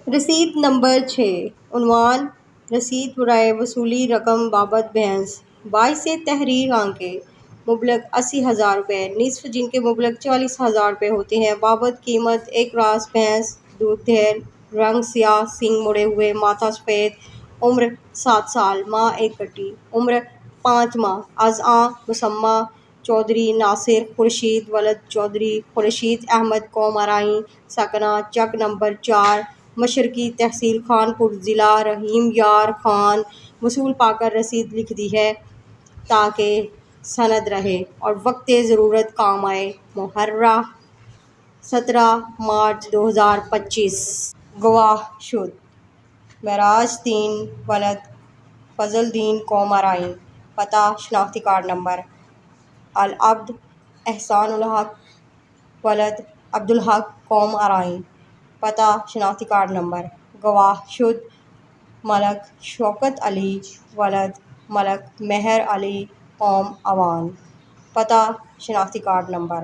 رسید نمبر 6، عنوان رسید برائے وصولی رقم بابت بحث۔ باعث تحریر آنکھیں مبلغ 80,000 روپے، نصف جن کے مبلغ 40,000 روپے ہوتے ہیں۔ بابت قیمت ایک راست بھینس، دودھ دھیر، رنگ سیاہ، سینگ مڑے ہوئے، ماتھا سفید، عمر 7 سال، ماں ایک کٹی، عمر 5 ماہ، از آں مسمى چودھری ناصر خورشید ولد چودھری خورشید احمد قوم ارائیں، سکنہ چک نمبر 4، مشرقی تحصیل خانپور، ضلع رحیم یار خان۔ وصول پا کر رسید لکھ دی ہے تاکہ سند رہے اور وقت ضرورت کام آئے۔ محرہ 17 مارچ 2025۔ گواہ شد معراج الدین ولد فضل الدین قوم ارائیں، پتہ شناختی کارڈ نمبر العبد احسان الحق ولد عبدالحق قوم ارائیں، پتہ شناختی کارڈ نمبر۔ گواہ شد ملک شوکت علی ولد ملک مہر علی قوم اوان، پتہ شناختی کارڈ نمبر۔